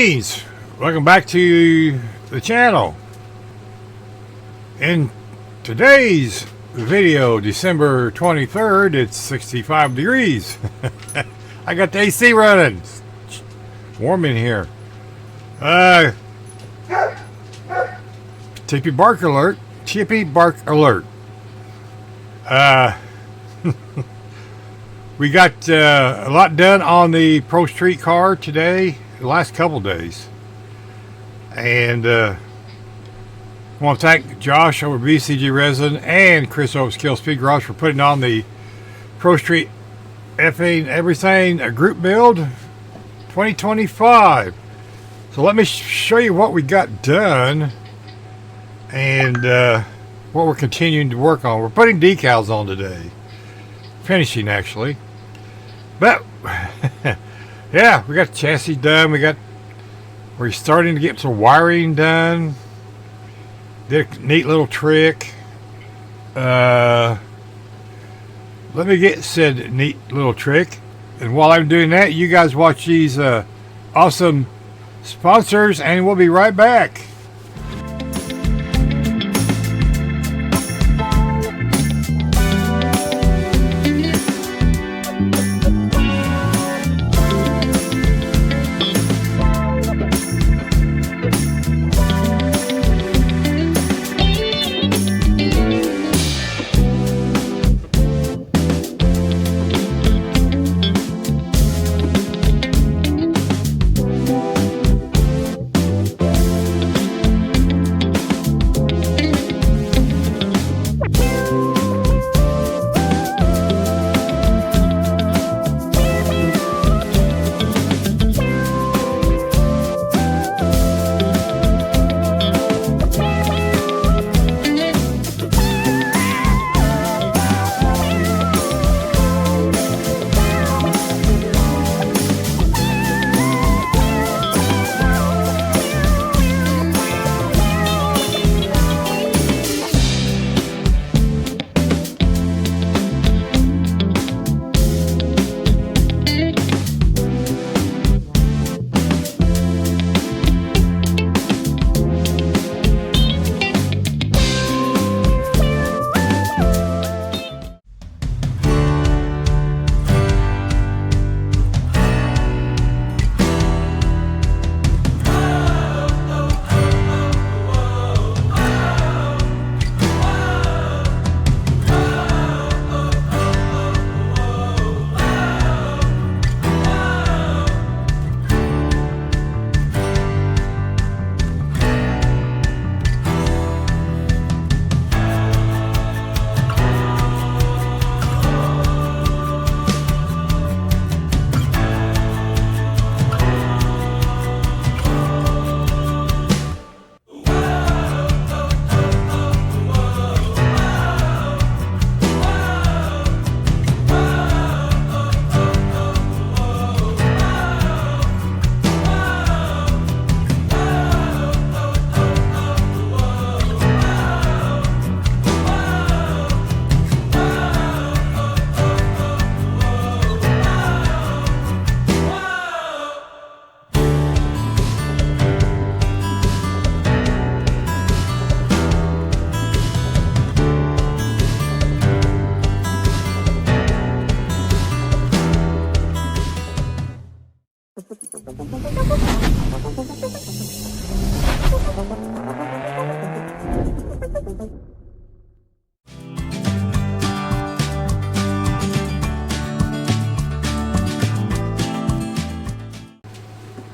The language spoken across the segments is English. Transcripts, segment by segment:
Greetings! Welcome back to the channel. In today's video, December 23rd, it's 65 degrees. I got the AC running. It's warm in here. Chippy bark alert. Chippy bark alert. We got a lot done on the Pro Street car today, the last couple days. And I want to thank Josh over VGC Resin and Chris over Scale Speed Garage for putting on the Pro Street effing everything a group build 2025. So let me show you what we got done and what we're continuing to work on. We're putting decals on today. Finishing actually, but yeah, we got the chassis done. We're starting to get some wiring done. Did a neat little trick. Let me get said neat little trick, and while I'm doing that, you guys watch these awesome sponsors, and we'll be right back.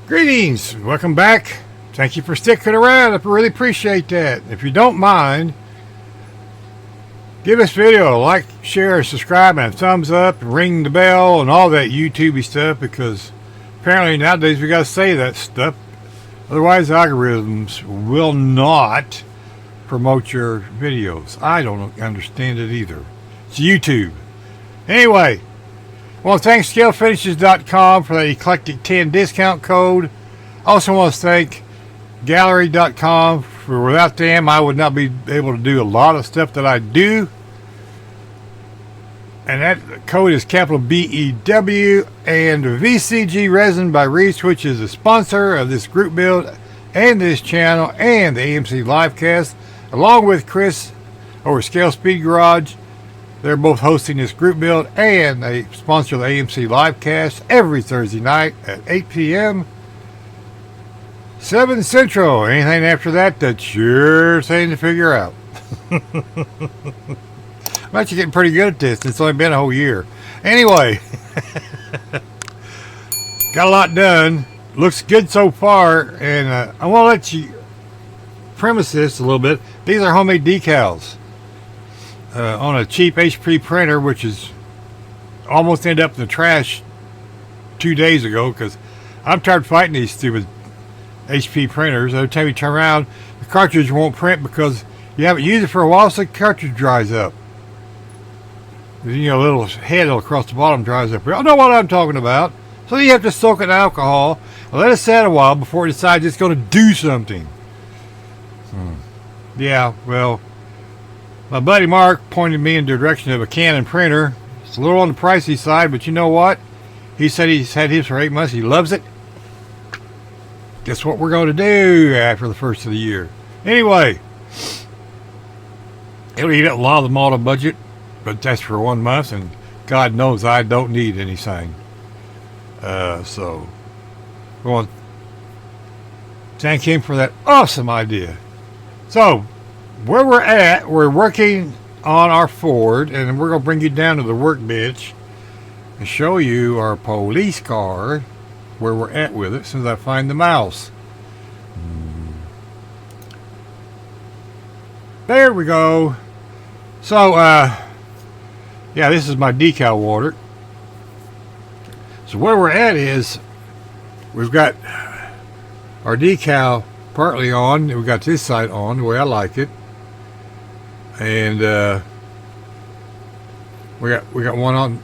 Greetings, welcome back. Thank you for sticking around. I really appreciate that. If you don't mind, give this video a like, share, subscribe, and a thumbs up, and ring the bell, and all that YouTubey stuff, because apparently nowadays we gotta say that stuff. Otherwise, the algorithms will not promote your videos. I don't understand it either. It's YouTube. Anyway, I want to thank scalefinishs.com for that eclectic 10 discount code. Also want to thank Gaahleri.com for without them I would not be able to do a lot of stuff that I do. And that code is capital BEW. And VGC Resin by Reese, which is a sponsor of this group build and this channel and the AMC Livecast, along with Chris over Scale Speed Garage. They're both hosting this group build, and they sponsor the AMC Livecast every Thursday night at 8 p.m. 7 Central. Anything after that, that's your thing to figure out. I'm actually getting pretty good at this. It's only been a whole year. Anyway, got a lot done. Looks good so far, and I want to let you premise this a little bit. These are homemade decals on a cheap HP printer, which is almost ended up in the trash 2 days ago because I'm tired of fighting these stupid HP printers. Every time you turn around, the cartridge won't print because you haven't used it for a while, so the cartridge dries up. You know, a little head across the bottom dries up. I know what I'm talking about. So you have to soak it in alcohol and let it set a while before it decides it's going to do something. Yeah, well, my buddy Mark pointed me in the direction of a Canon printer. It's a little on the pricey side, but you know what? He said he's had his for 8 months. He loves it. Guess what we're going to do after the first of the year? Anyway, it'll eat up a lot of the model budget, but that's for 1 month, and God knows I don't need anything. So, I want to thank him for that awesome idea. So, where we're at, we're working on our Ford, and we're going to bring you down to the workbench and show you our police car, where we're at with it, as soon as I find the mouse. There we go. So, yeah, this is my decal water. So where we're at is we've got our decal partly on. We've got this side on the way I like it, and we got one on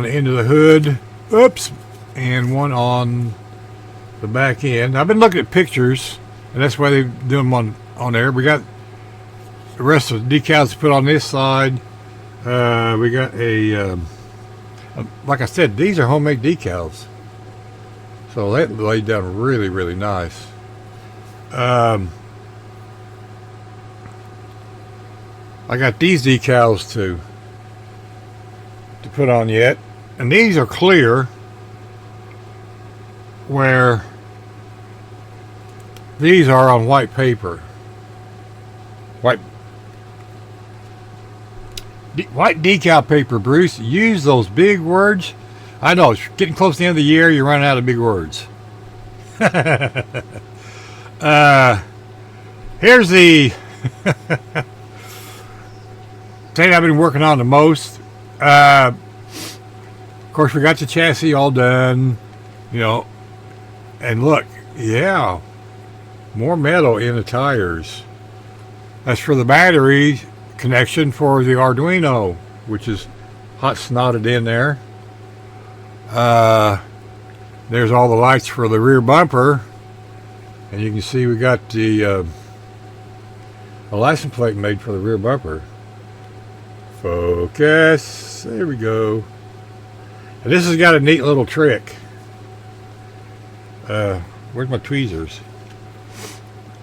the end of the hood. Oops, and one on the back end. I've been looking at pictures, and that's why they do them on there. We got the rest of the decals to put on this side. We got like I said, these are homemade decals, so that laid down really, really nice. I got these decals to put on yet, and these are clear, where these are on white paper. White decal paper, Bruce. Use those big words. I know, it's getting close to the end of the year, you're running out of big words. Here's the thing I've been working on the most. Of course, we got the chassis all done, you know, and look, yeah, more metal in the tires. That's for the battery connection for the Arduino, which is hot snotted in there. There's all the lights for the rear bumper, and you can see we got the a license plate made for the rear bumper. Focus, there we go. And this has got a neat little trick. Where's my tweezers?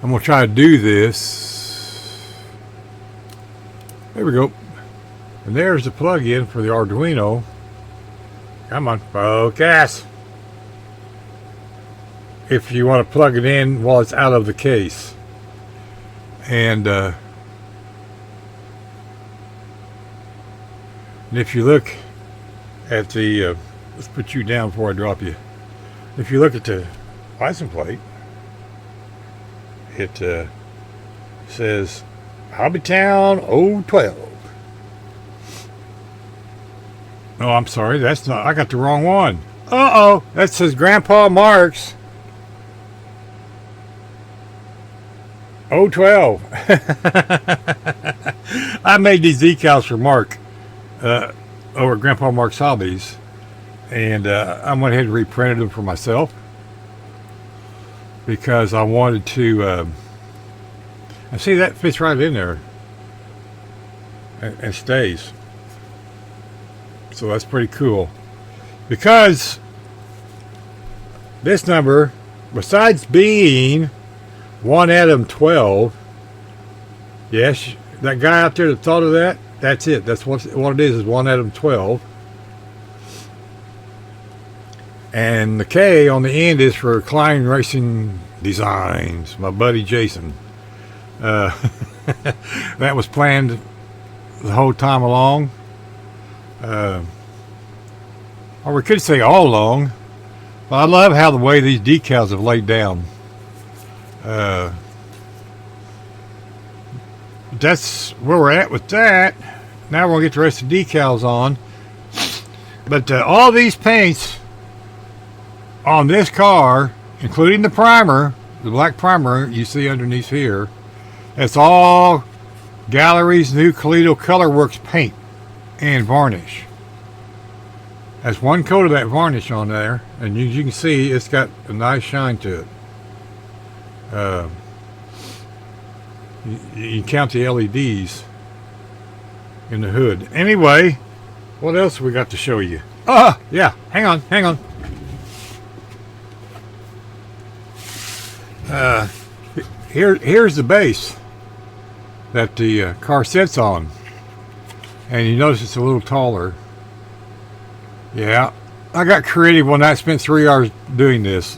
I'm gonna try to do this. There we go. And there's the plug-in for the Arduino. Come on, focus. If you want to plug it in while it's out of the case. And if you look at the, let's put you down before I drop you. If you look at the license plate, it says Hobbytown 012. Oh, I'm sorry, that's not, I got the wrong one. Uh-oh, that says Grandpa Mark's 012. I made these decals for Mark over at Grandpa Mark's Hobbies, and I went ahead and reprinted them for myself because I wanted to, and see, that fits right in there. and stays. So that's pretty cool. Because this number, besides being 1 atom 12, yes, that guy out there that thought of that, that's it. That's what it is 1 atom 12. And the K on the end is for Klein Racing Designs, my buddy Jason. That was planned the whole time along. Or we could say all along. But I love how the way these decals have laid down. That's where we're at with that. Now we're going to get the rest of the decals on. But all these paints on this car, including the primer, the black primer you see underneath here, it's all Gaahlerie's new Kaleido Colorworks paint and varnish. That's one coat of that varnish on there, and you can see it's got a nice shine to it. You count the LEDs in the hood. Anyway, what else we got to show you? Yeah, hang on. Here's the base that the car sits on, and you notice it's a little taller. Yeah, I got creative when I spent 3 hours doing this.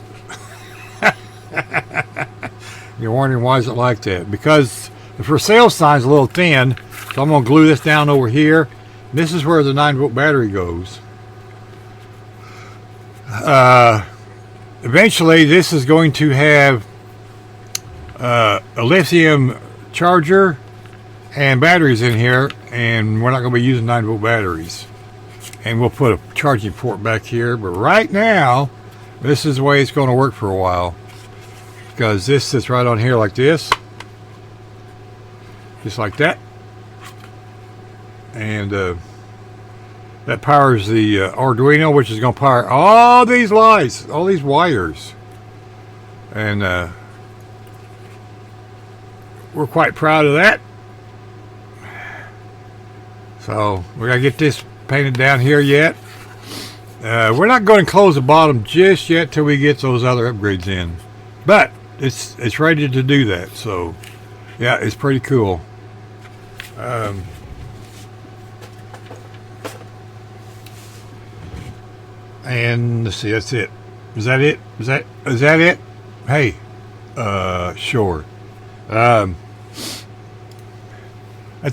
You're wondering why is it like that? Because the for sale sign's a little thin, so I'm going to glue this down over here. This is where the 9-volt battery goes. Eventually, this is going to have a lithium charger and batteries in here, and we're not going to be using 9-volt batteries. And we'll put a charging port back here, but right now, this is the way it's going to work for a while. Because this sits right on here like this. Just like that. And that powers the Arduino, which is going to power all these lights, all these wires. And we're quite proud of that. So we got to get this painted down here yet. We're not going to close the bottom just yet till we get those other upgrades in. But it's ready to do that. So yeah, it's pretty cool. And let's see, that's it. Is that it? Is that it? Hey, sure. That's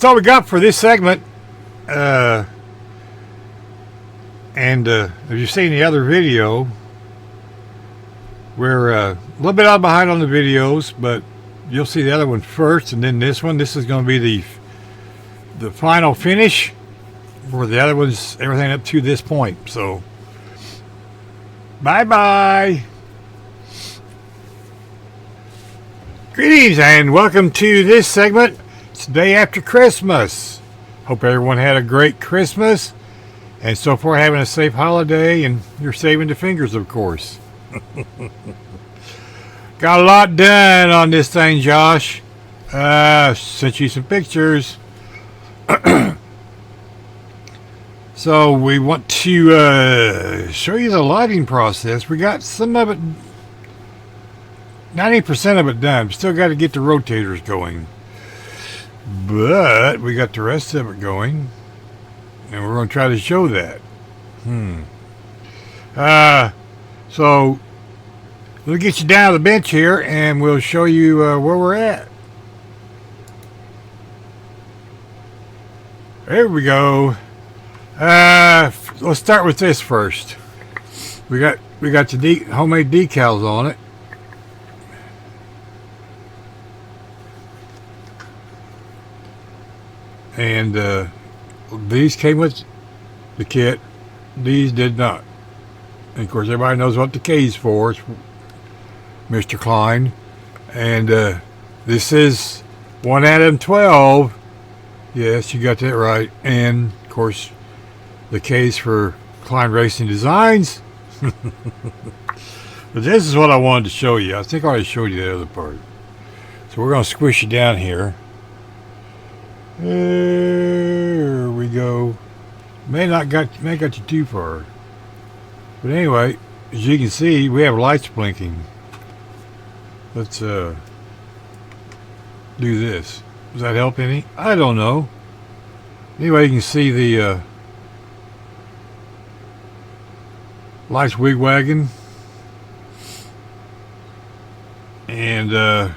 all we got for this segment. And if you've seen the other video, we're a little bit out behind on the videos, but you'll see the other one first, and then this one. This is going to be the final finish for the other ones, everything up to this point. So, bye-bye. Greetings and welcome to this segment. It's the day after Christmas. Hope everyone had a great Christmas. And so far having a safe holiday, and you're saving the fingers, of course. Got a lot done on this thing, Josh. Sent you some pictures. So we want to show you the lighting process. We got some of it, 90% of it done. Still got to get the rotators going. But we got the rest of it going. And we're going to try to show that. So, we'll get you down to the bench here, and we'll show you where we're at. There we go. Let's start with this first. We got the homemade decals on it. And these came with the kit. These did not. And of course, everybody knows what the K's for. It's Mr. Klein. And this is 1 atom 12. Yes, you got that right. And of course, the K's for Klein Racing Designs. But this is what I wanted to show you. I think I already showed you the other part. So we're going to squish it down here. There we go. May got you too far. But anyway, as you can see, we have lights blinking. Let's do this. Does that help any? I don't know. Anyway, you can see the lights wigwagging. And of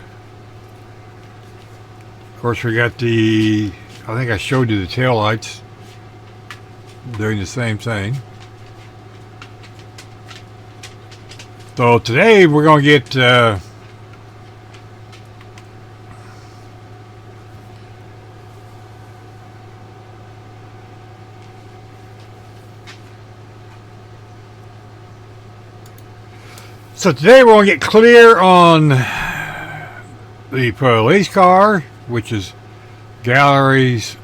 course we got I think I showed you the tail lights doing the same thing. So today we're going to get so today we're going to get clear on the police car, which is Gaahlerie's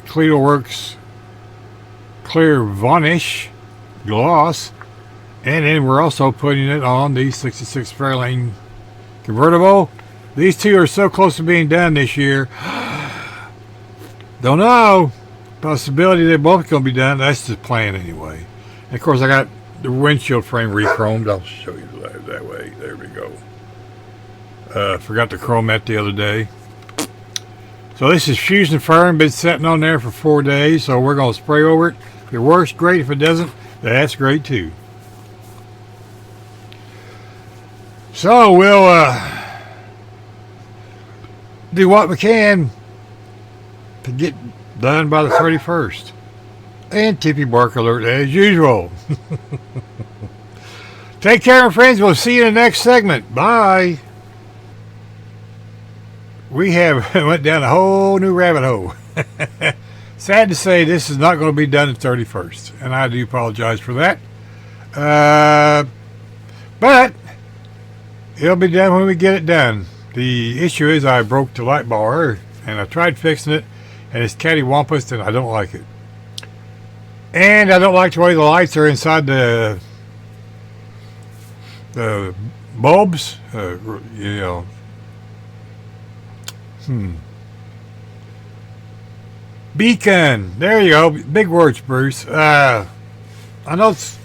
Clearworks Clear Varnish Gloss. And then we're also putting it on the 66 Fairlane convertible. These two are so close to being done this year. Don't know. Possibility they're both going to be done. That's the plan anyway. And of course I got the windshield frame re-chromed. I'll show you that way. There we go. Forgot to chrome that the other day. So this is Fusion Firm. Been sitting on there for 4 days. So we're going to spray over it. If it works, great. If it doesn't, that's great too. So we'll do what we can to get done by the 31st. And tippy bark alert as usual. Take care, my friends. We'll see you in the next segment. Bye. We have went down a whole new rabbit hole. Sad to say this is not going to be done the 31st. And I do apologize for that. But it'll be done when we get it done. The issue is I broke the light bar and I tried fixing it and it's cattywampus and I don't like it. And I don't like the way the lights are inside the bulbs. You know. Beacon. There you go. Big words, Bruce. I know it's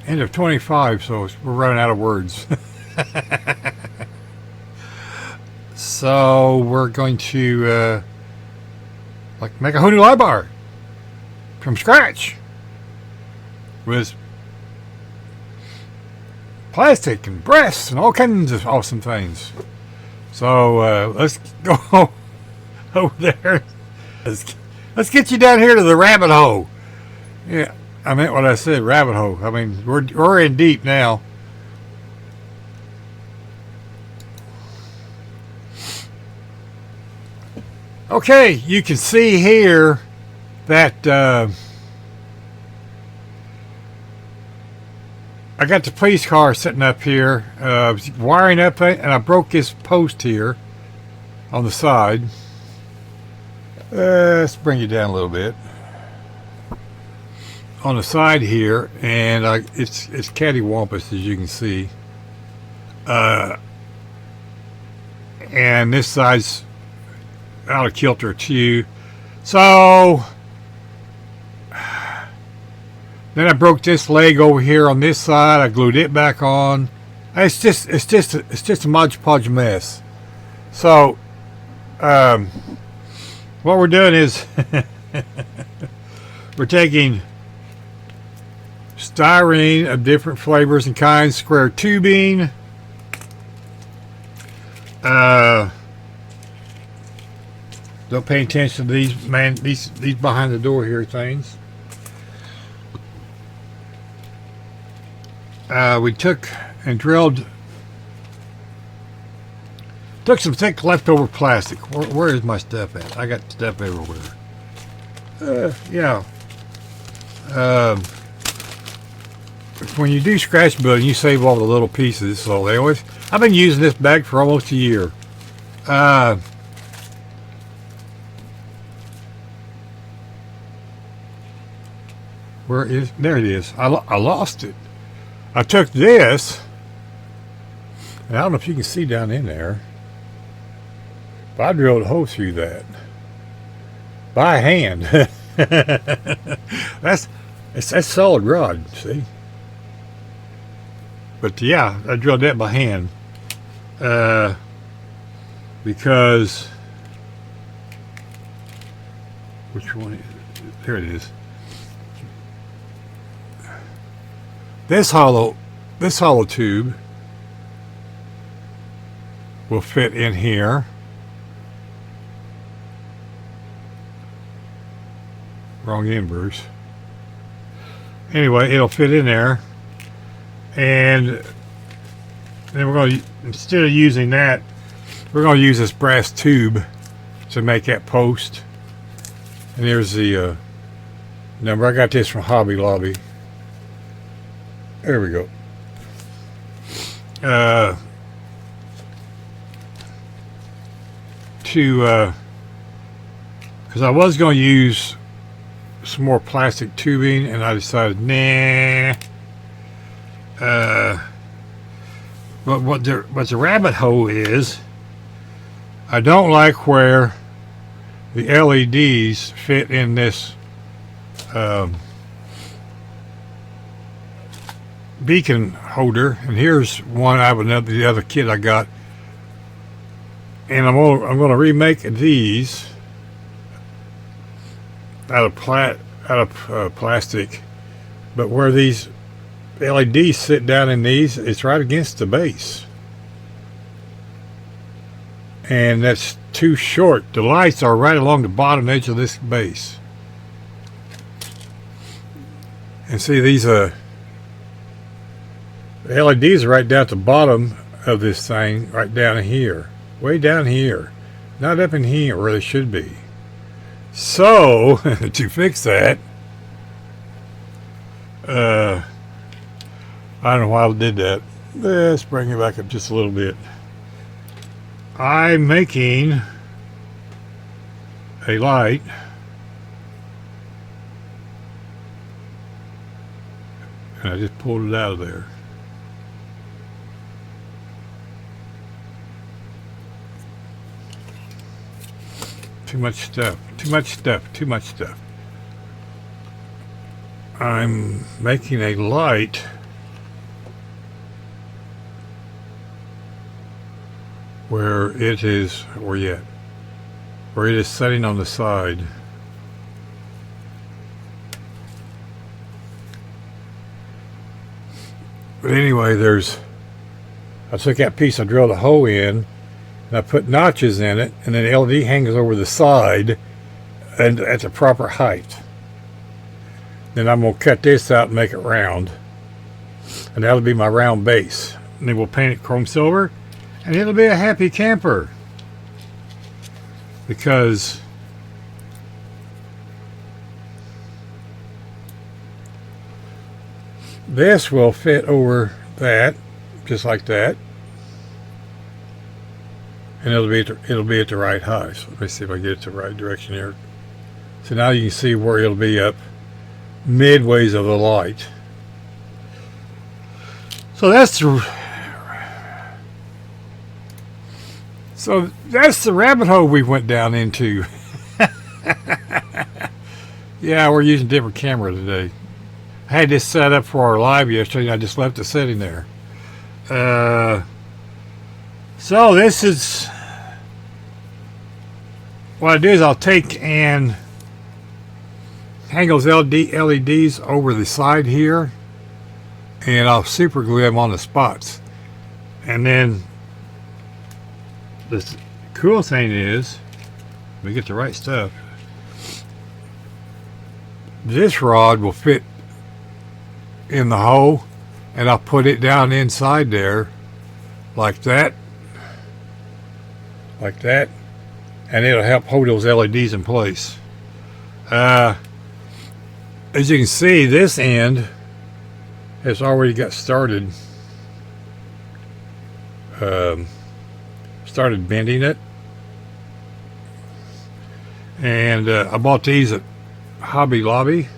end of 25, so we're running out of words. So we're going to make a whole new light bar from scratch with plastic and breasts and all kinds of awesome things. So let's go over there. Let's get you down here to the rabbit hole. Yeah, I meant what I said, rabbit hole. I mean, we're in deep now. Okay, you can see here that I got the police car sitting up here, wiring up it, and I broke this post here on the side. Let's bring you down a little bit. On the side here, and it's cattywampus, as you can see. And this side's out of kilter too. So then I broke this leg over here on this side. I glued it back on. It's just a Mod Podge mess. So what we're doing is we're taking styrene of different flavors and kinds, square tubing, don't pay attention to these, man. These behind the door here things. We took and drilled. Took some thick leftover plastic. Where is my stuff at? I got stuff everywhere. Yeah. When you do scratch building, you save all the little pieces. So they always. I've been using this bag for almost a year. Where is? There it is. I lost it. I took this, and I don't know if you can see down in there, but I drilled a hole through that. by hand. that's solid rod, see. But yeah, I drilled that by hand because which one is it? There it is. This hollow tube will fit in here. Wrong end, Bruce. Anyway, it'll fit in there, and then we're going to, instead of using that, we're going to use this brass tube to make that post. And there's the number. I got this from Hobby Lobby. There we go. Because I was going to use some more plastic tubing, and I decided, nah. But what the rabbit hole is, I don't like where the LEDs fit in this beacon holder. And here's one out of the other kit I got, and I'm gonna remake these out of plastic, but where these LEDs sit down in these, it's right against the base, and that's too short. The lights are right along the bottom edge of this base. And see, these LEDs are right down at the bottom of this thing, right down here, way down here, not up in here where they should be. So to fix that, I don't know why I did that. Let's bring it back up just a little bit. I'm making a light and I just pulled it out of there. Too much stuff, too much stuff, too much stuff. I'm making a light where it is, where it is setting on the side. But anyway, I took that piece, I drilled a hole in, and I put notches in it, and then the LED hangs over the side and at the proper height. Then I'm going to cut this out and make it round, and that'll be my round base. And then we'll paint it chrome silver, and it'll be a happy camper, because this will fit over that, just like that, and it'll be at the right height. So let me see if I get it the right direction here. So now you can see where it'll be up midways of the light. So that's the rabbit hole we went down into. Yeah, we're using a different camera today. I had this set up for our live yesterday, and I just left it sitting there. So this is what I do is I'll take and hang those LEDs over the side here, and I'll super glue them on the spots. And then the cool thing is, we get the right stuff, this rod will fit in the hole, and I'll put it down inside there like that, and it'll help hold those LEDs in place. As you can see, this end has already got started bending it, and I bought these at Hobby Lobby.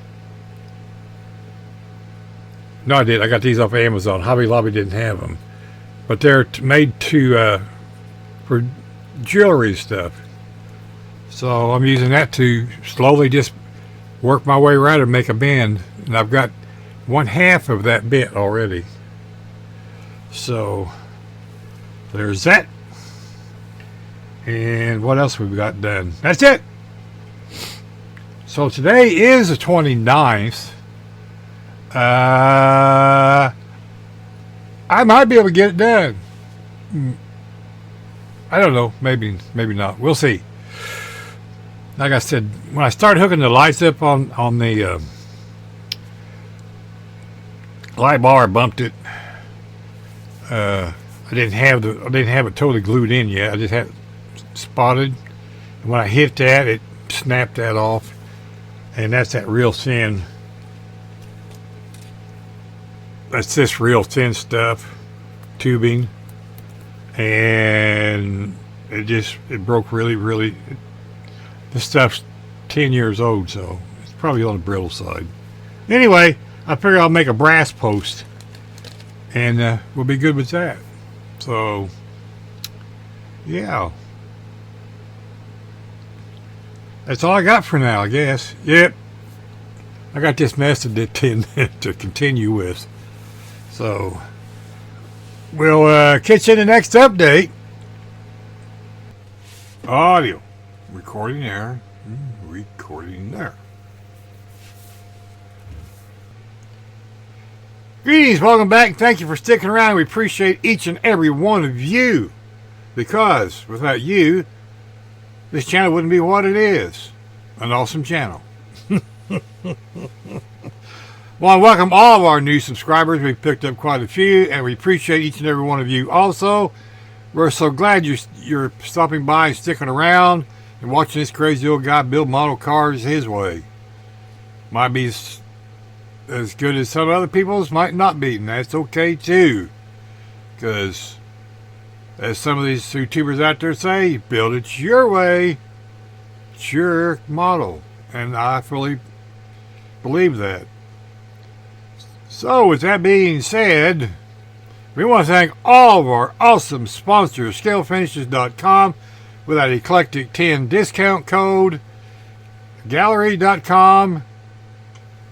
No, I did. I got these off of Amazon. Hobby Lobby didn't have them, but they're made for jewelry stuff. So I'm using that to slowly just work my way around and make a bend. And I've got 1/2 of that bit already. So there's that. And what else we've got done? That's it. So today is the 29th. I might be able to get it done. I don't know. Maybe not. We'll see. Like I said, when I started hooking the lights up on the light bar, I bumped it. I didn't have it totally glued in yet. I just had it spotted. And when I hit that, it snapped that off. And that's that real thin. That's this real thin stuff, tubing, and it broke really. This stuff's 10 years old, so it's probably on the brittle side. Anyway, I figure I'll make a brass post, and we'll be good with that. So, yeah. That's all I got for now, I guess. Yep. I got this mess to continue with. So, we'll catch you in the next update. Audio. Recording there. Recording there. Greetings, welcome back. Thank you for sticking around. We appreciate each and every one of you. Because without you, this channel wouldn't be what it is. An awesome channel. Well, I welcome all of our new subscribers. We've picked up quite a few, and we appreciate each and every one of you also. We're so glad you're stopping by and sticking around and watching this crazy old guy build model cars his way. Might be as good as some other people's, might not be, and that's okay too. Because, as some of these YouTubers out there say, build it your way. It's your model. And I fully believe that. So, with that being said, we want to thank all of our awesome sponsors, scalefinishs.com with that eclectic 10 discount code, Gaahleri.com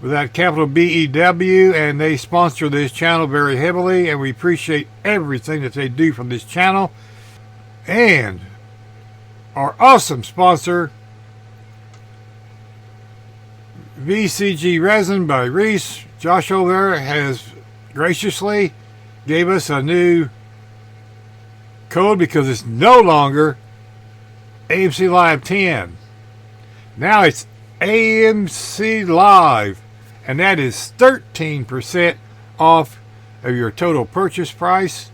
with that capital BEW, and they sponsor this channel very heavily, and we appreciate everything that they do from this channel. And our awesome sponsor, VGC Resin by Reese. Josh over there has graciously gave us a new code because it's no longer AMC Live 10. Now it's AMC Live, and that is 13% off of your total purchase price.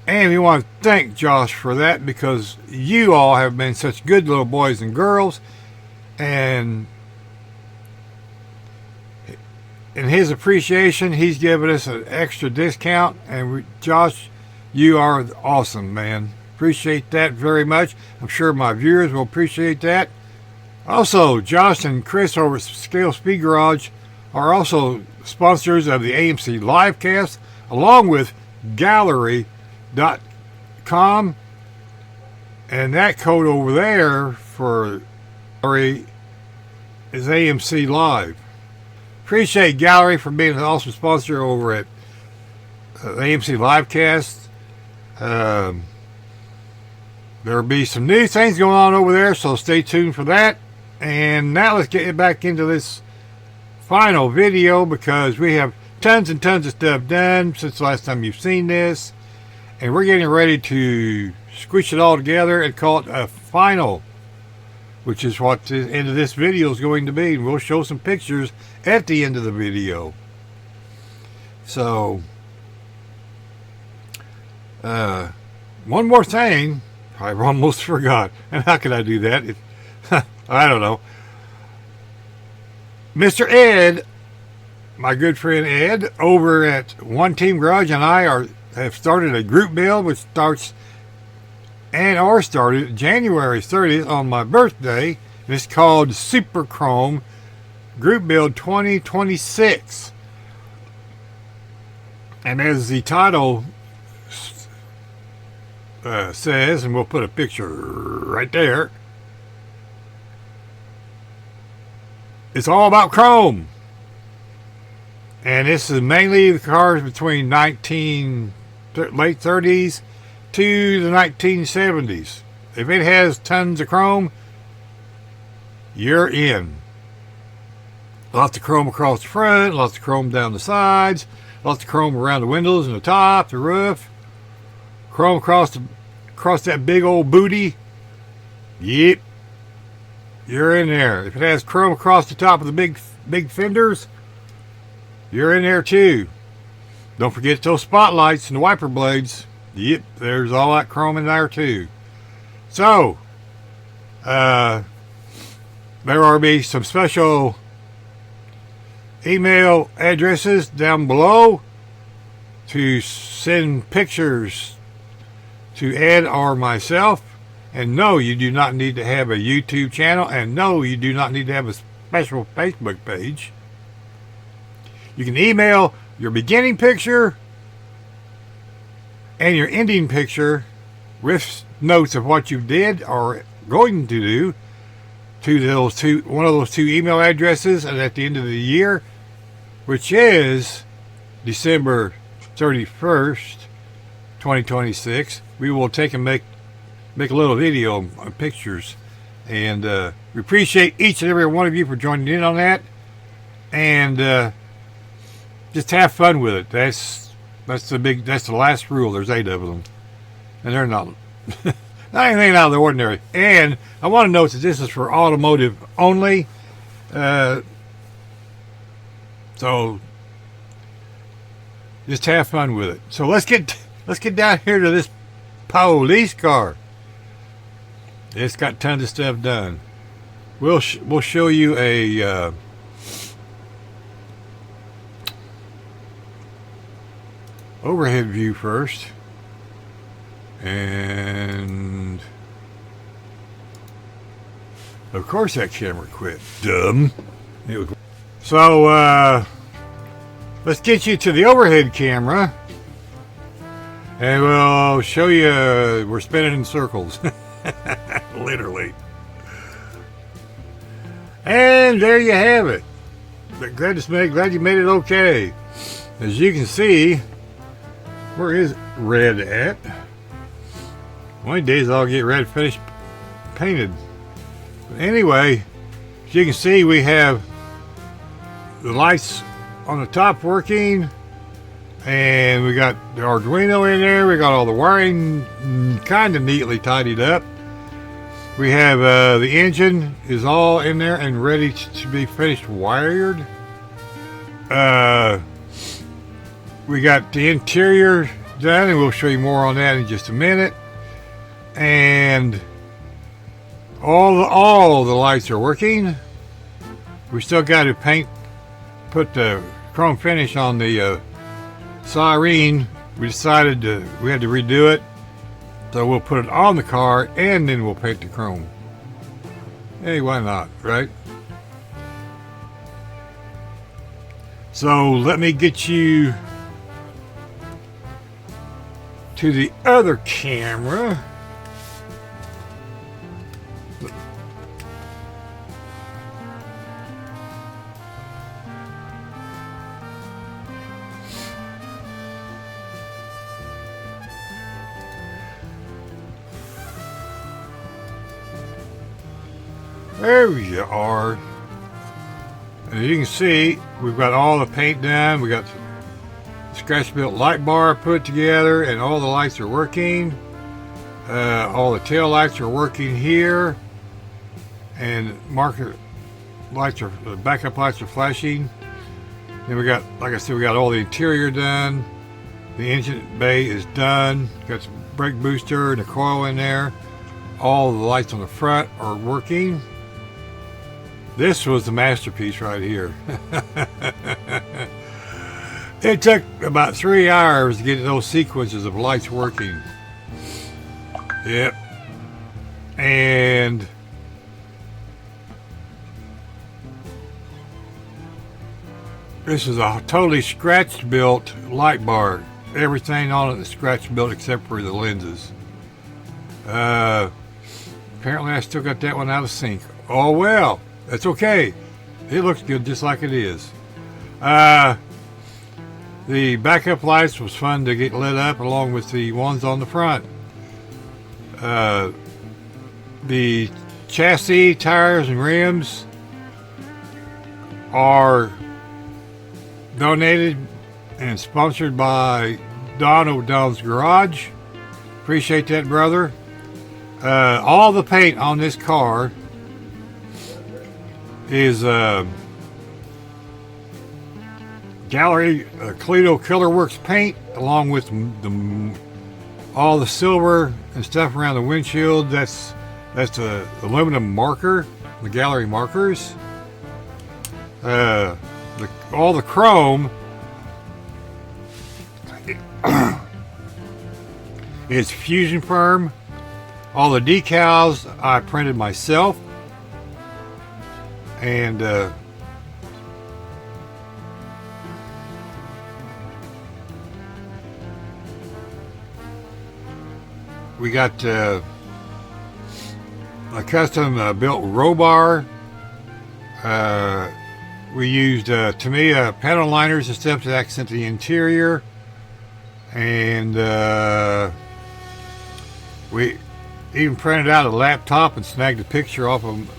And we want to thank Josh for that, because you all have been such good little boys and girls, and in his appreciation, he's given us an extra discount. And Josh, you are awesome, man. Appreciate that very much. I'm sure my viewers will appreciate that. Also, Josh and Chris over at Scale Speed Garage are also sponsors of the AMC Livecast, along with Gaahleri.com. And that code over there for Gaahleri is AMC Live. Appreciate Gaahleri for being an awesome sponsor over at AMC Livecast. There'll be some new things going on over there, so stay tuned for that. And now let's get back into this final video, because we have tons and tons of stuff done since the last time you've seen this. And we're getting ready to squish it all together and call it a final, which is what the end of this video is going to be. And we'll show some pictures at the end of the video. So, one more thing. I almost forgot. And how could I do that? I don't know. Mr. Ed, my good friend Ed, over at One Team Garage, and I have started a group build, which started January 30th on my birthday. And it's called Super Chrome Group Build 2026. And as the title says, and we'll put a picture right there, it's all about chrome. And this is mainly the cars between late 30s to the 1970s. If it has tons of chrome, you're in. Lots of chrome across the front, lots of chrome down the sides, lots of chrome around the windows and the top, the roof. Chrome across that big old booty. Yep. You're in there. If it has chrome across the top of the big fenders, you're in there too. Don't forget those spotlights and the wiper blades. Yep, there's all that chrome in there too. So, there will be some special email addresses down below to send pictures to Ed or myself. And no, you do not need to have a YouTube channel. And no, you do not need to have a special Facebook page. You can email your beginning picture and your ending picture with notes of what you did or going to do to one of those two email addresses. And at the end of the year, which is December 31st, 2026, we will take and make a little video on pictures. And we appreciate each and every one of you for joining in on that. And just have fun with it. That's the last rule. There's 8 of them, and they're not anything out of the ordinary. And I want to note that this is for automotive only. So just have fun with it. So let's get down here to this police car. It's got tons of stuff done. We'll show you a overhead view first, and of course that camera quit. Dumb. So let's get you to the overhead camera, and we'll show you. We're spinning in circles, literally. And there you have it. But glad you made it okay. As you can see. Where is red at? One of these days I'll get red finished painted. But anyway, as you can see, we have the lights on the top working, and we got the Arduino in there. We got all the wiring kind of neatly tidied up. We have the engine is all in there and ready to be finished wired. We got the interior done, and we'll show you more on that in just a minute. And all the lights are working. We still got to put the chrome finish on the siren. We decided we had to redo it, so we'll put it on the car and then we'll paint the chrome. Hey, why not, right? So let me get you to the other camera. There you are. And you can see we've got all the paint done. We got scratch built light bar put together, and all the lights are working. All the tail lights are working here, and marker lights are, the backup lights are flashing. Then we got, like I said, we got all the interior done. The engine bay is done. Got some brake booster and a coil in there. All the lights on the front are working. This was the masterpiece right here. It took about 3 hours to get those sequences of lights working. Yep. And this is a totally scratch built light bar. Everything on it is scratch built except for the lenses. Apparently I still got that one out of sync. Oh well, that's okay. it looks good just like it is. The backup lights was fun to get lit up along with the ones on the front. The chassis, tires, and rims are donated and sponsored by Don O'Donnell's Garage. Appreciate that, brother. All the paint on this car is Gaahleri Acrylic Color Works paint, along with all the silver and stuff around the windshield. That's the aluminum marker, the Gaahleri markers. All the chrome is fusion firm. All the decals I printed myself, and we got a custom built row bar. We used Tamiya panel liners and stuff to accent the interior, and we even printed out a laptop and snagged a picture off of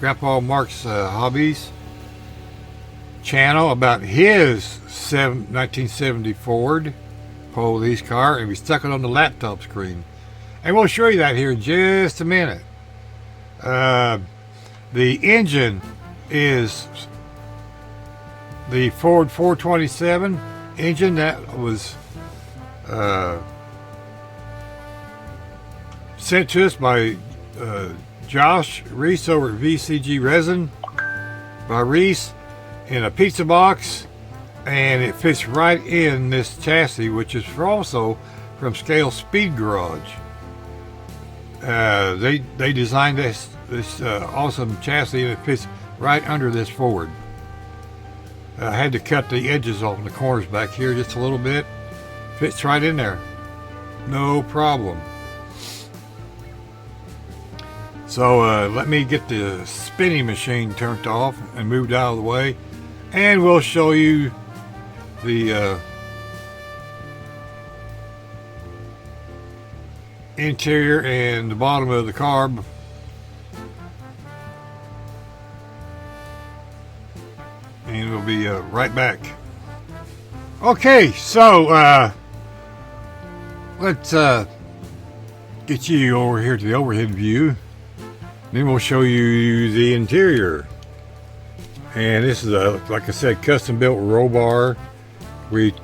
Grandpa Mark's Hobbies channel about his 1970 Ford police car, and we stuck it on the laptop screen. And we'll show you that here in just a minute. The engine is the Ford 427 engine that was sent to us by Josh Reese over at VGC Resin By Reese in a pizza box, and it fits right in this chassis, which is also from Scale Speed Garage. They designed this awesome chassis, and it fits right under this Ford. I had to cut the edges off the corners back here just a little bit. Fits right in there, no problem. So let me get the spinning machine turned off and moved out of the way, and we'll show you the interior and the bottom of the car. And we'll be right back. Okay, so let's get you over here to the overhead view. Then we'll show you the interior. And this is a, like I said, custom built row bar. We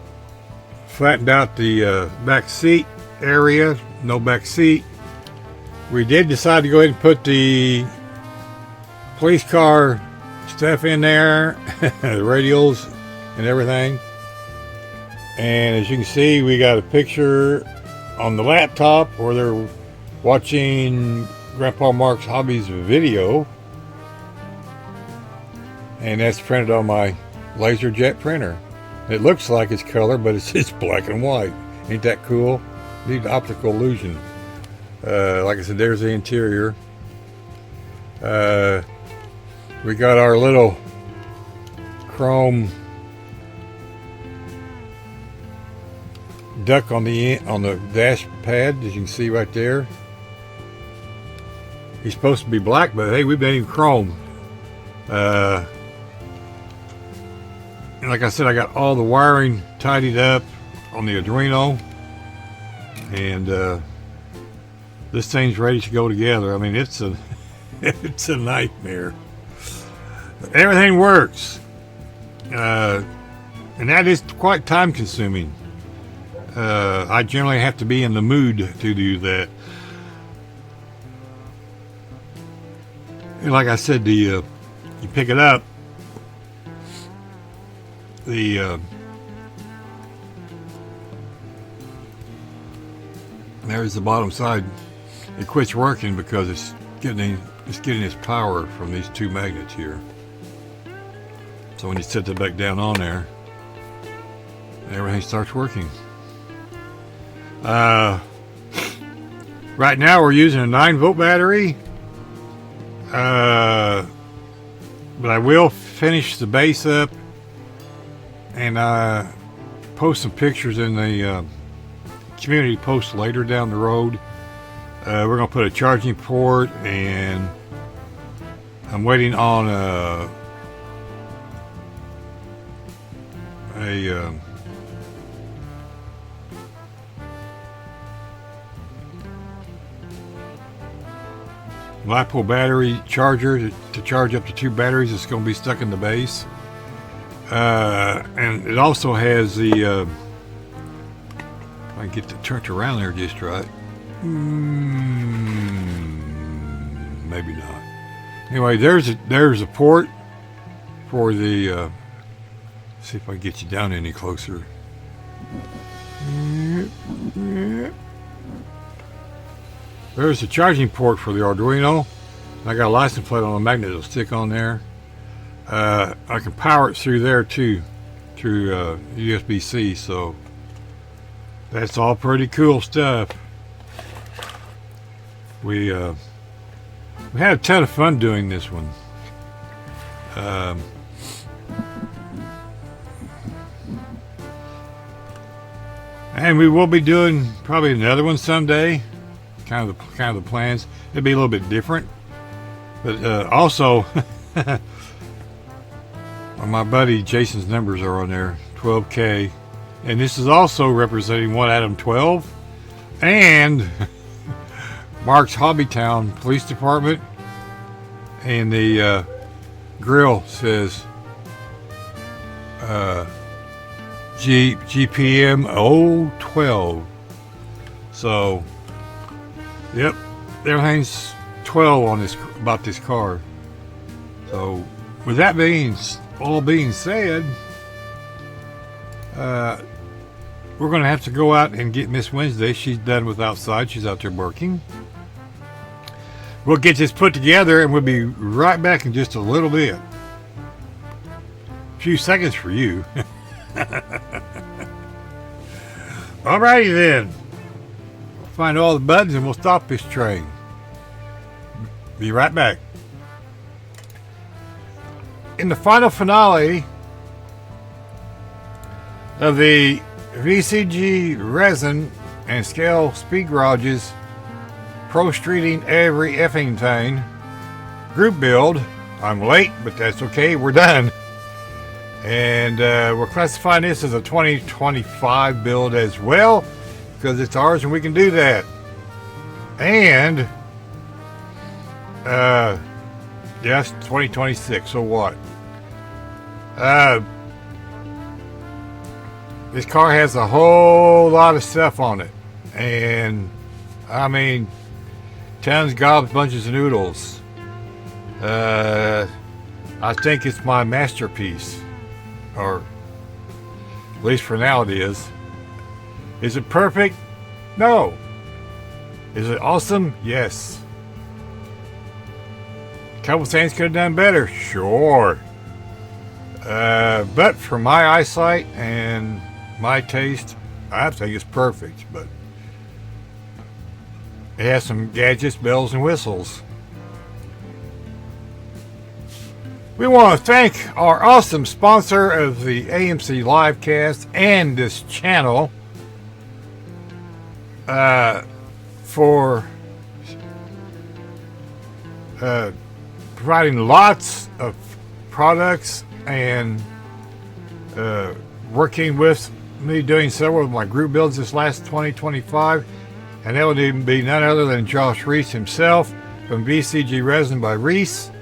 flattened out the back seat area. No back seat. We did decide to go ahead and put the police car stuff in there, the radials and everything. And as you can see, we got a picture on the laptop where they're watching Grandpa Mark's Hobbies video, and that's printed on my laser jet printer. It looks like it's color, but it's black and white. Ain't that cool? Need optical illusion. Like I said, there's the interior. We got our little chrome duck on the dash pad, as you can see right there. He's supposed to be black, but hey, we've made him chrome. And like I said, I got all the wiring tidied up on the Arduino, and this thing's ready to go together. I mean, it's a it's a nightmare. Everything works, and that is quite time consuming. I generally have to be in the mood to do that. And like I said, you pick it up, there's the bottom side. It quits working because it's getting its power from these two magnets here. So when you set it back down on there, everything starts working. Right now we're using a 9-volt battery, but I will finish the base up and post some pictures in the community post later down the road. We're going to put a charging port, and I'm waiting on a LiPo battery charger to charge up to 2 batteries. It's going to be stuck in the base. And it also has the if I can get it turned around there just right. Maybe not. Anyway, there's a port for the see if I can get you down any closer. There's a charging port for the Arduino. I got a license plate on a magnet that'll stick on there. I can power it through there too, through USB-C, so that's all pretty cool stuff. We had a ton of fun doing this one. And we will be doing probably another one someday. Kind of the plans. It'd be a little bit different, but also my buddy Jason's numbers are on there, 12K, and this is also representing one Adam 12 and Mark's Hobbytown Police Department, and the grill says GPM 012. So yep, everything's 12 on this about this car. So with that all being said, we're going to have to go out and get Miss Wednesday. She's done with outside. She's out there working. We'll get this put together and we'll be right back in just a little bit. A few seconds for you. Alrighty then. Find all the buttons and we'll stop this train. Be right back. In the final finale of the VGC Resin and Scale Speed Garages Pro Streeting Every Effing Thing group build, I'm late, but that's okay, we're done. And we're classifying this as a 2025 build as well, because it's ours and we can do that. And yes, 2026, so what? This car has a whole lot of stuff on it, and I mean tons, gobs, bunches of noodles. I think it's my masterpiece, or at least for now it is. Is it perfect? No. Is it awesome? Yes. A couple things could have done better, sure. But for my eyesight and my taste, I think it's perfect. But it has some gadgets, bells, and whistles. We want to thank our awesome sponsor of the AMC Livecast and this channel for providing lots of products and working with me doing several of my group builds this last 2025, and that would even be none other than Josh Reese himself from VGC Resin By Reese.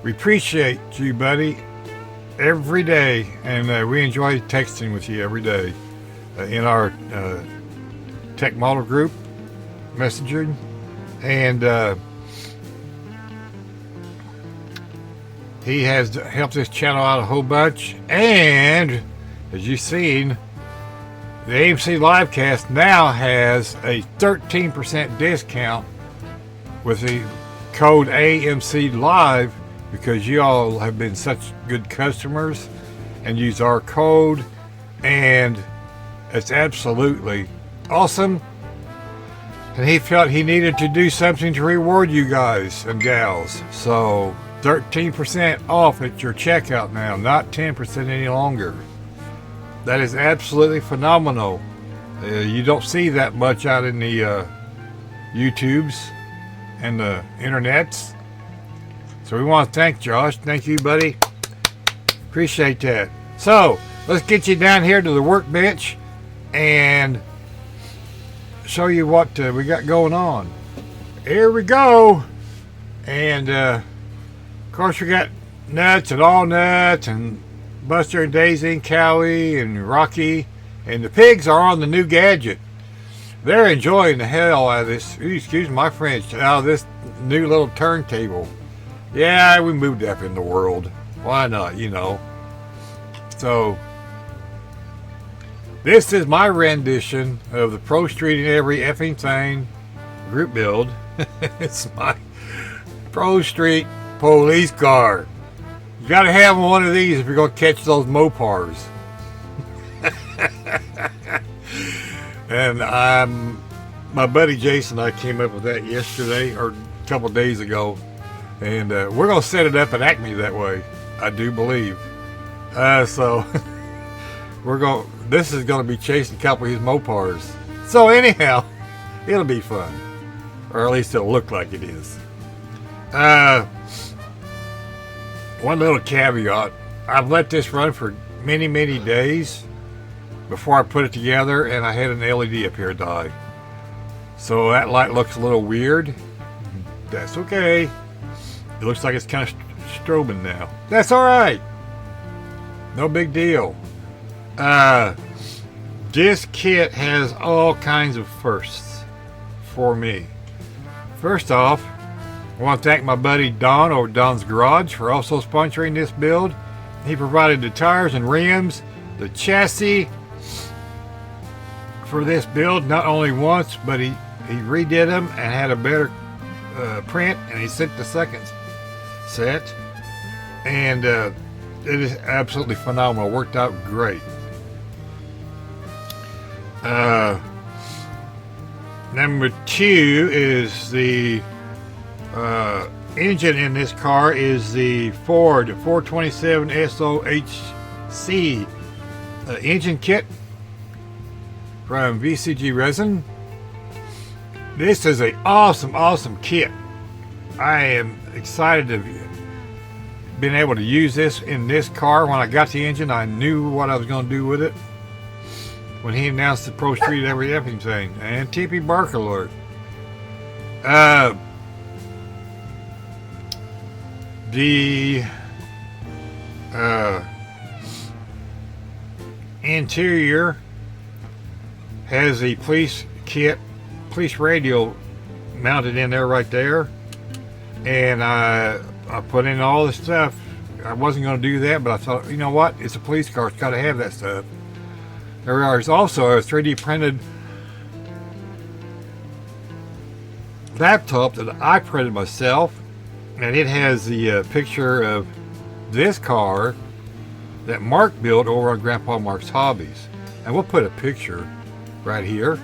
We appreciate you, buddy, every day, and we enjoy texting with you every day in our tech model group messaging, and he has helped this channel out a whole bunch. And as you've seen, the AMC Livecast now has a 13% discount with the code AMC Live, because you all have been such good customers and use our code, and it's absolutely awesome. And he felt he needed to do something to reward you guys and gals, so 13% off at your checkout now, not 10% any longer. That is absolutely phenomenal. You don't see that much out in the YouTubes and the internets. So we want to thank Josh. Thank you, buddy. Appreciate that. So let's get you down here to the workbench and show you what we got going on. Here we go. And of course we got Nuts and All Nuts and Buster and Daisy and Cowie and Rocky, and the pigs are on the new gadget. They're enjoying the hell out of this, excuse my French, out of this new little turntable. Yeah, we moved up in the world. Why not, you know? So this is my rendition of the Pro Street and Every Effing Thing group build. It's my Pro Street police car. You gotta have one of these if you're gonna catch those Mopars. And my buddy Jason and I came up with that yesterday or a couple days ago, and we're gonna set it up at Acme that way, I do believe. So this is gonna be chasing a couple of his Mopars. So anyhow, it'll be fun, or at least it'll look like it is. One little caveat: I've let this run for many days before I put it together, and I had an LED up here die. So that light looks a little weird. That's okay. It looks like it's kind of strobing now. That's alright. No big deal. This kit has all kinds of firsts for me. First off, I want to thank my buddy Don over Don's Garage for also sponsoring this build. He provided the tires and rims, the chassis for this build, not only once, but he redid them and had a better print, and he sent the second set, and it is absolutely phenomenal. Worked out great. Number 2 is the engine in this car is the Ford 427 SOHC engine kit from VGC Resin. This is an awesome kit. I am excited to have been able to use this in this car. When I got the engine, I knew what I was going to do with it. When he announced the Pro Street Every Effing Thing and TP Bark Alert. The interior has the police kit, police radio mounted in there right there, and I put in all the stuff. I wasn't going to do that, but I thought, you know what, it's a police car, it's got to have that stuff. There is also a 3D printed laptop that I printed myself, and it has the picture of this car that Mark built over on Grandpa Mark's Hobbies, and we'll put a picture right here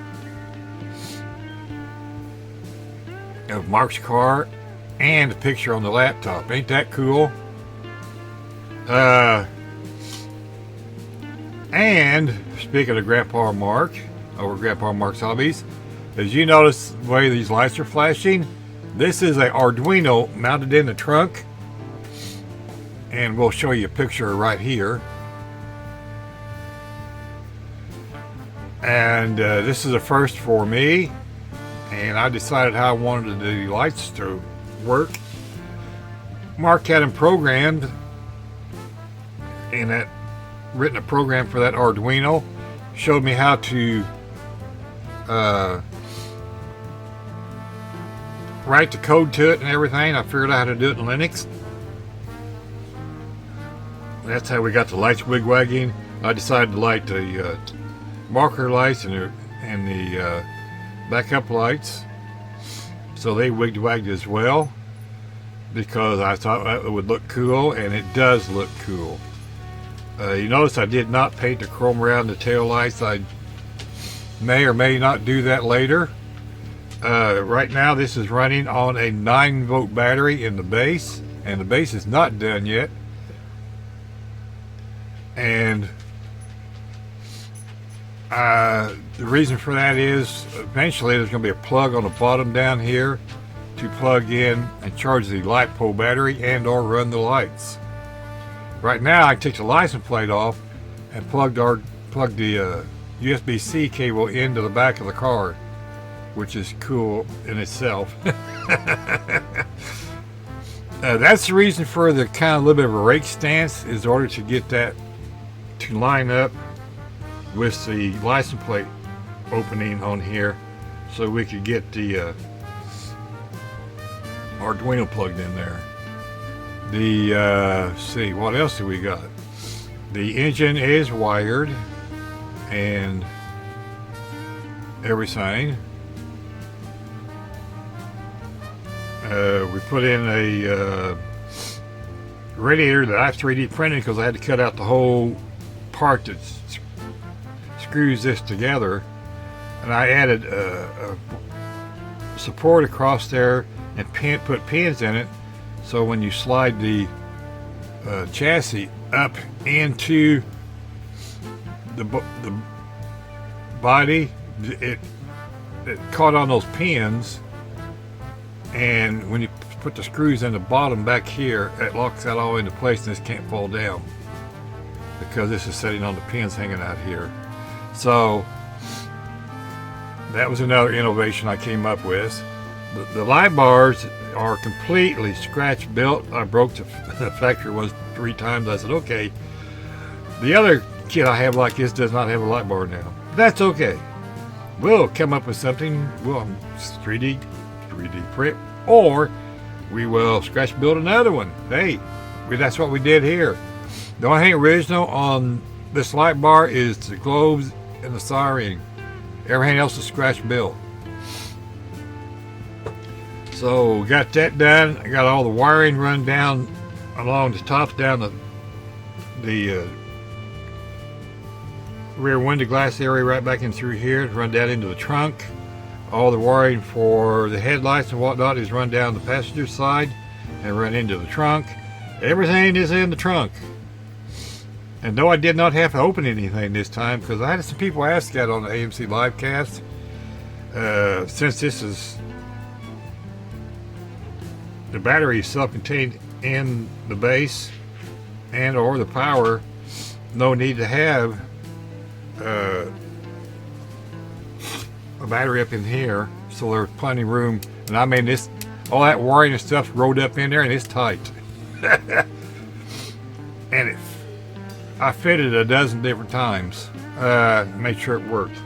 of Mark's car and a picture on the laptop. Ain't that cool? And speaking of Grandpa Mark over Grandpa Mark's Hobbies, as you notice the way these lights are flashing, this is a Arduino mounted in the trunk, and we'll show you a picture right here. And this is a first for me, and I decided how I wanted the lights to work. Mark had them programmed, and that written a program for that Arduino, showed me how to write the code to it and everything. I figured out how to do it in Linux. That's how we got the lights wig-wagging. I decided to light the marker lights and the backup lights, so they wigged-wagged as well, because I thought that would look cool, and it does look cool. You notice I did not paint the chrome around the tail lights. I may or may not do that later. Right now this is running on a 9-volt battery in the base, and the base is not done yet. And the reason for that is eventually there's going to be a plug on the bottom down here to plug in and charge the light pole battery and or run the lights. Right now I took the license plate off and plugged the USB-C cable into the back of the car, which is cool in itself. That's the reason for the kind of little bit of a rake stance, is in order to get that to line up with the license plate opening on here, so we could get the Arduino plugged in there. The see, what else do we got? The engine is wired and everything. We put in a radiator that I 3D printed because I had to cut out the whole part that screws this together, and I added a support across there and put pins in it, so when you slide the chassis up into the body, it caught on those pins, and when you put the screws in the bottom back here, it locks that all into place and this can't fall down because this is sitting on the pins hanging out here. So that was another innovation I came up with. The light bars are completely scratch built. I broke the factory ones 3 times. I said, okay, the other kit I have like this does not have a light bar now. That's okay. We'll come up with something. We'll 3D print, or we will scratch build another one. Hey, that's what we did here. The only thing original on this light bar is the globes and the siren. Everything else is scratch built. So got that done. I got all the wiring run down along the tops down the rear window glass area right back in through here to run down into the trunk. All the wiring for the headlights and whatnot is run down the passenger side and run into the trunk. Everything is in the trunk. And no, I did not have to open anything this time because I had some people ask that on the AMC Livecast. Since this is the battery is self-contained in the base and or the power, no need to have a battery up in here, so there's plenty of room. And I mean, this, all that wiring and stuff rolled up in there, and it's tight. And I fitted a dozen different times, made sure it worked.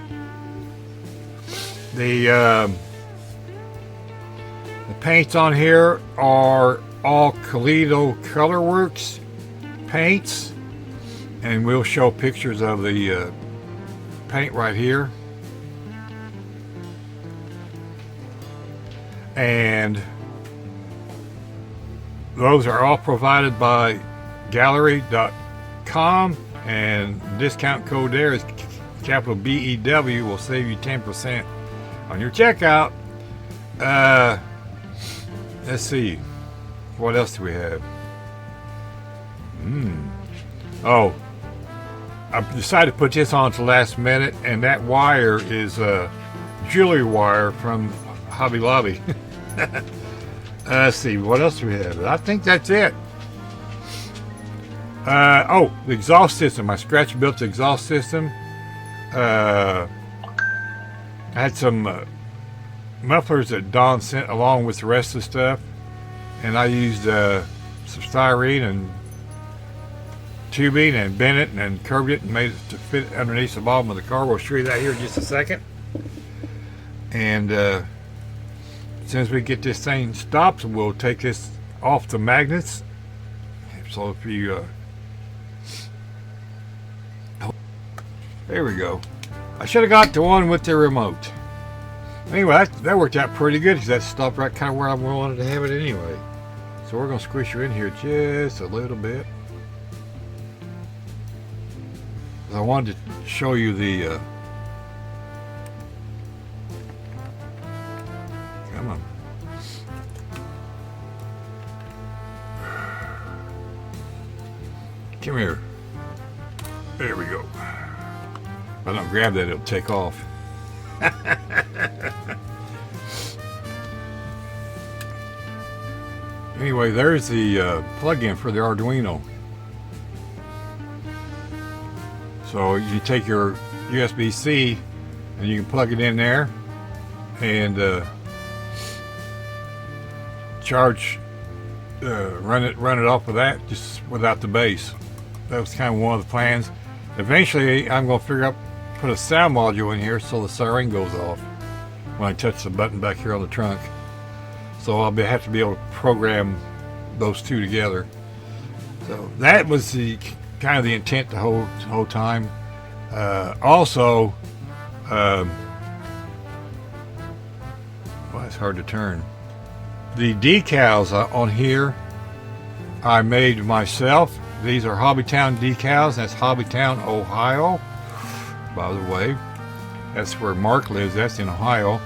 The paints on here are all Color Works paints, and we'll show pictures of the paint right here. And those are all provided by Gaahleri.com, and discount code there is capital BEW, will save you 10% on your checkout. Let's see, what else do we have? Oh, I decided to put this on to last minute, and that wire is jewelry wire from Hobby Lobby. Let's see, what else do we have? I think that's it. Oh, the exhaust system. I scratch built the exhaust system. I had some mufflers that Don sent along with the rest of the stuff, and I used some styrene and tubing and bent it and curved it and made it to fit underneath the bottom of the car. We'll show you that here in just a second. And as soon as we get this thing stopped, we'll take this off the magnets. So if you there we go. I should have got the one with the remote. Anyway, that worked out pretty good because that stopped right kind of where I wanted to have it anyway. So we're going to squish her in here just a little bit. I wanted to show you the come on. Come here. There we go. If I don't grab that, it'll take off. Anyway, there's the plug-in for the Arduino. So you take your USB-C and you can plug it in there and charge, run it off with that, just without the base. That was kind of one of the plans. Eventually, I'm going to figure out, put a sound module in here so the siren goes off when I touch the button back here on the trunk. So I'll have to be able to program those two together. So that was the kind of the intent the whole time. Also, well, it's hard to turn. The decals on here I made myself. These are Hobbytown decals. That's Hobbytown, Ohio. By the way, that's where Mark lives. That's in Ohio.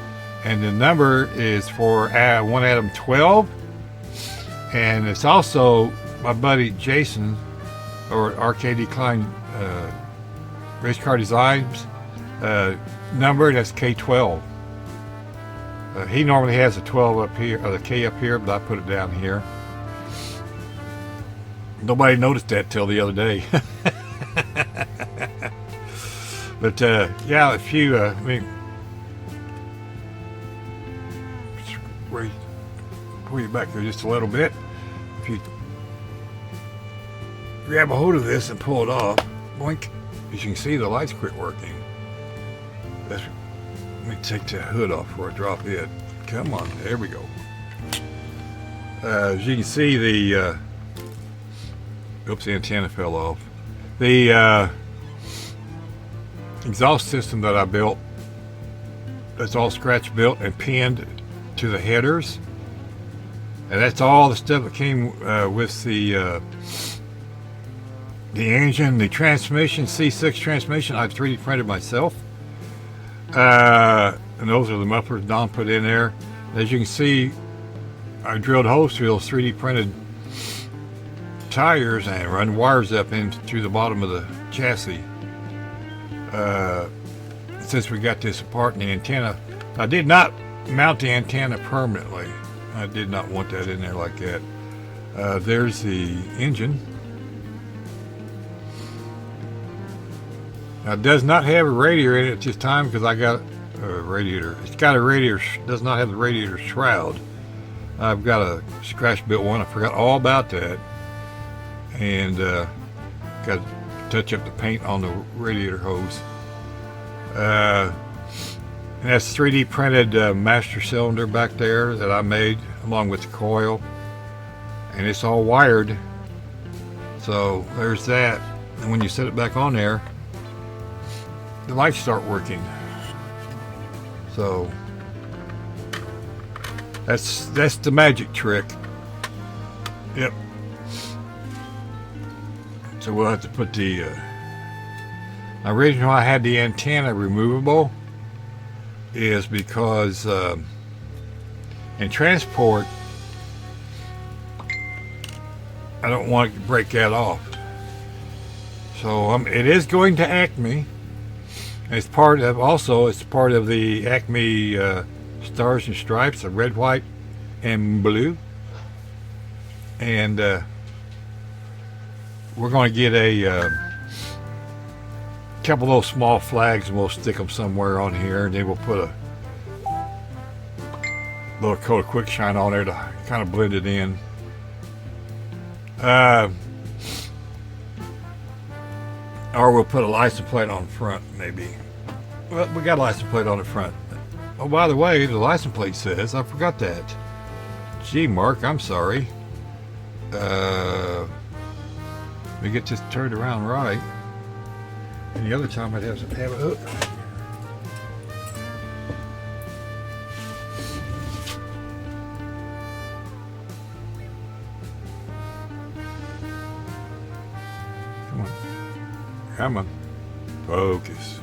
And the number is for 1 Adam 12. And it's also my buddy Jason, or RKD Klein Race Car Designs number. That's K12. He normally has a 12 up here, or the K up here, but I put it down here. Nobody noticed that till the other day. But yeah, if you, I mean, pull you back there just a little bit. If you grab a hold of this and pull it off, boink, as you can see, the lights quit working. Let me take the hood off before I drop it. Come on, there we go. As you can see, the oops, the antenna fell off. The exhaust system that I built, that's all scratch built and pinned to the headers, and that's all the stuff that came with the engine, the transmission, C6 transmission. I've 3D printed myself, and those are the mufflers Don put in there. As you can see, I drilled holes through those 3D printed tires and run wires up in through the bottom of the chassis. Since we got this apart in the antenna, I did not mount the antenna permanently. I did not want that in there like that. There's the engine. Now, it does not have a radiator in it at this time because I got a radiator. It's got a radiator, does not have the radiator shroud. I've got a scratch built one. I forgot all about that. And got to touch up the paint on the radiator hose. And that's 3D printed master cylinder back there that I made along with the coil. And it's all wired. So there's that. And when you set it back on there, the lights start working. So that's the magic trick. Yep. So we'll have to put the originally I had the antenna removable is because in transport I don't want to break that off. So it is going to Acme. It's part of the Acme Stars and Stripes, the red, white, and blue. And we're going to get a couple of those small flags and we'll stick them somewhere on here, and then we'll put a little coat of quick shine on there to kind of blend it in. Or we'll put a license plate on the front, maybe. Well, we got a license plate on the front. Oh, by the way, the license plate says, I forgot that. Gee, Mark, I'm sorry. Let me get this turned around right. And the other time I'd have a hook. Come on. Focus.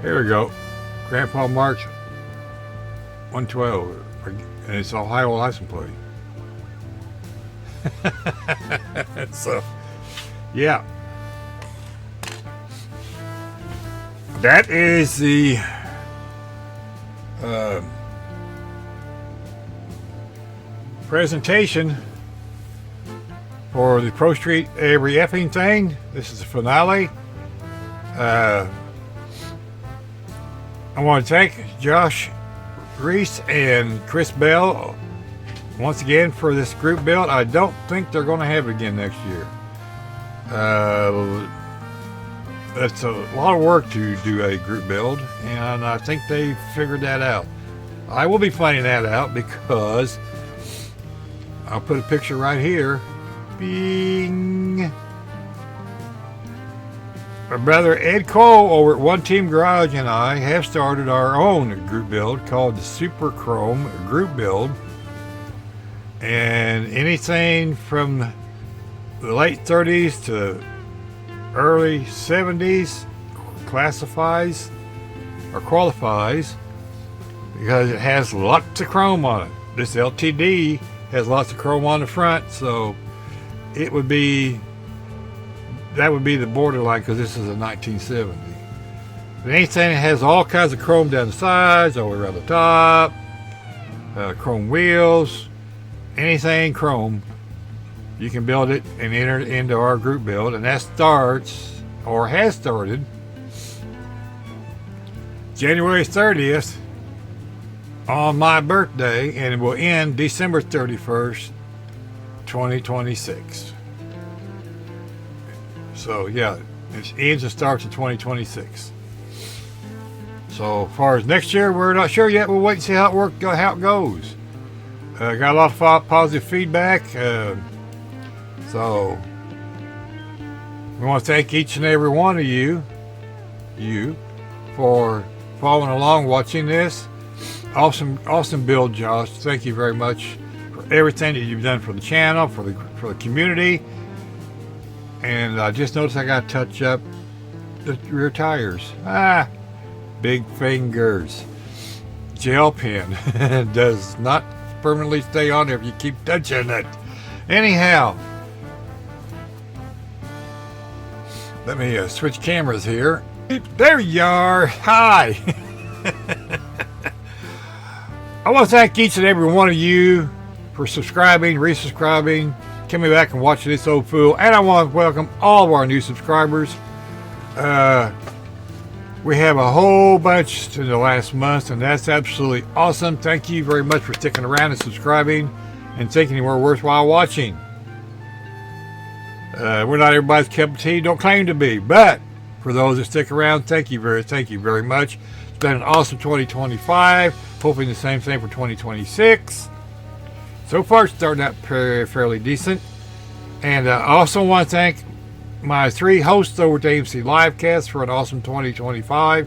Here we go. Grandpa March 112. And it's Ohio license plate. So, Yeah. That is the presentation for the Pro Street every effing thing. This is the finale. I want to thank Josh Reese and Chris Bell once again for this group build. I don't think they're going to have it again next year. That's a lot of work to do a group build, and I think they figured that out. I will be finding that out because I'll put a picture right here. Bing! My brother Ed Cole over at One Team Garage and I have started our own group build called the Super Chrome Group Build. And anything from the late 30s to early 70s classifies or qualifies because it has lots of chrome on it. This LTD has lots of chrome on the front, so it would be, that would be the borderline because this is a 1970. But anything that has all kinds of chrome down the sides, all the way around the top, chrome wheels, anything chrome, you can build it and enter it into our group build, and that starts, or has started, January 30th on my birthday, and it will end December 31st, 2026. So yeah, it ends and starts in 2026. So as far as next year, we're not sure yet. We'll wait and see how it goes. Got a lot of positive feedback. So we want to thank each and every one of you for following along, watching this. Awesome build, Josh. Thank you very much for everything that you've done for the channel, for the community. And I just noticed I got to touch up the rear tires. Big fingers. Gel pen does not permanently stay on there if you keep touching it. Anyhow, let me switch cameras here. There you are. Hi. I want to thank each and every one of you for subscribing, resubscribing, coming back and watching this old fool. And I want to welcome all of our new subscribers. We have a whole bunch in the last month, and that's absolutely awesome. Thank you very much for sticking around and subscribing and thinking we're worthwhile watching. We're not everybody's cup of tea, don't claim to be, but for those that stick around, thank you very much. It's been an awesome 2025. Hoping the same thing for 2026. So far, it's starting out fairly decent. And I also want to thank my 3 hosts over at AMC Livecast for an awesome 2025.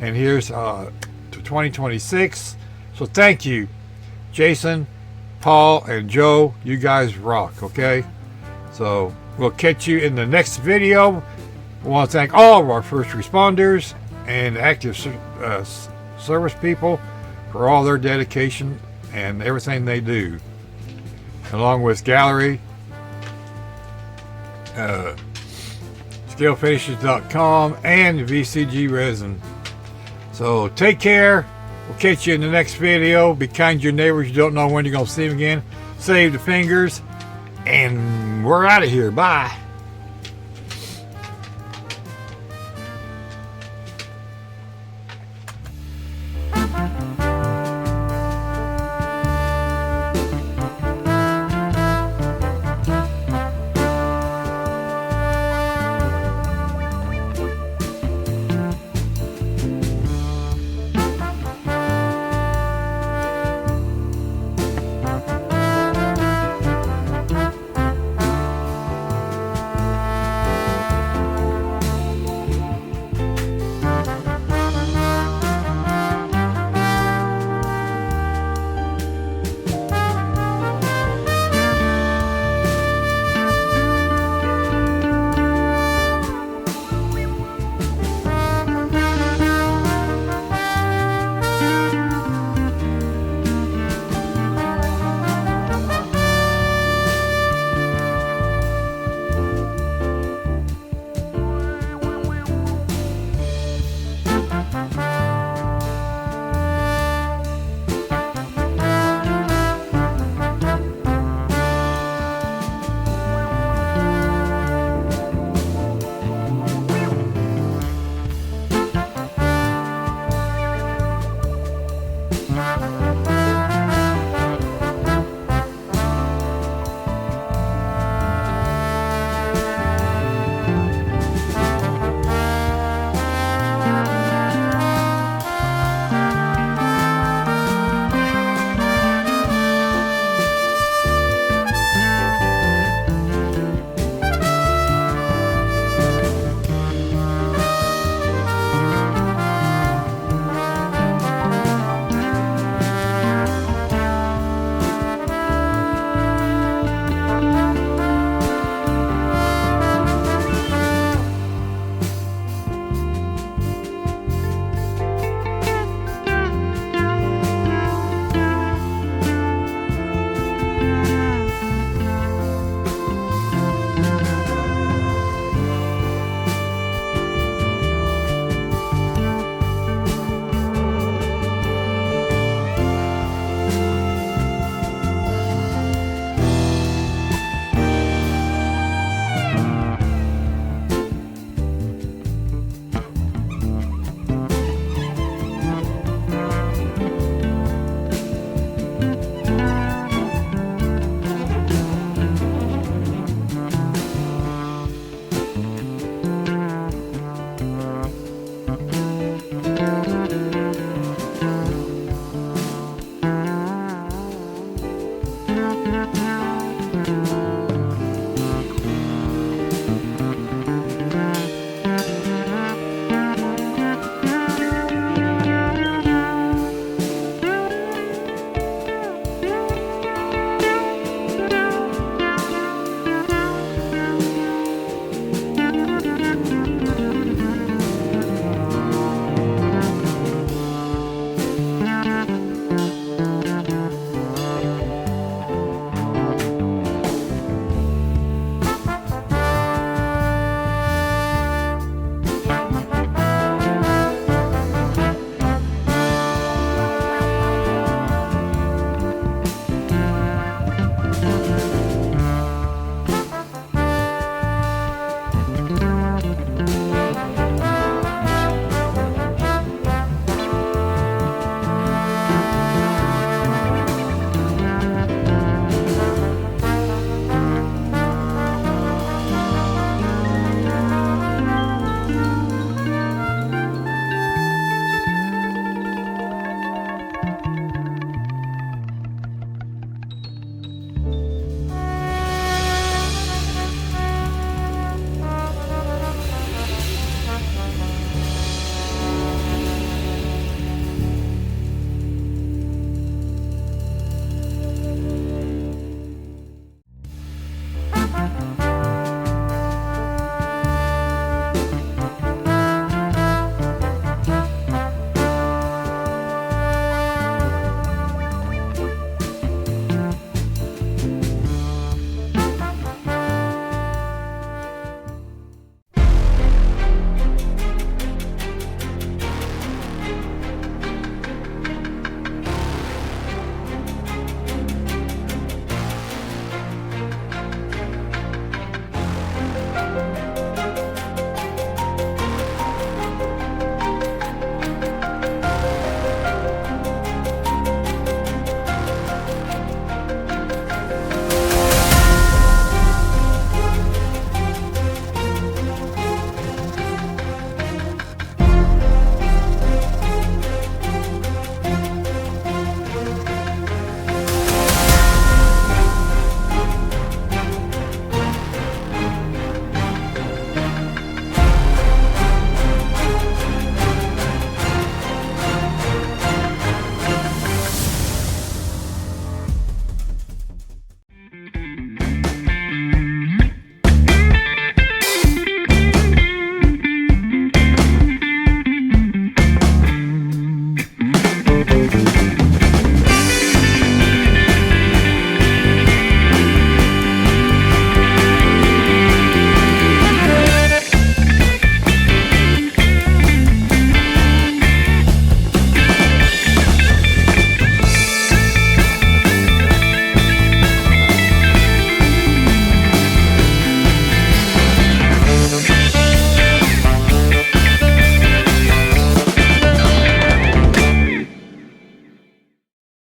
And here's to 2026. So thank you, Jason, Paul, and Joe. You guys rock, okay? So we'll catch you in the next video. We want to thank all of our first responders and active service people for all their dedication and everything they do, along with Gaahleri, scalefinishs.com, and VGC Resin. So take care. We'll catch you in the next video. Be kind to your neighbors. You don't know when you're going to see them again. Save the fingers. And we're out of here. Bye.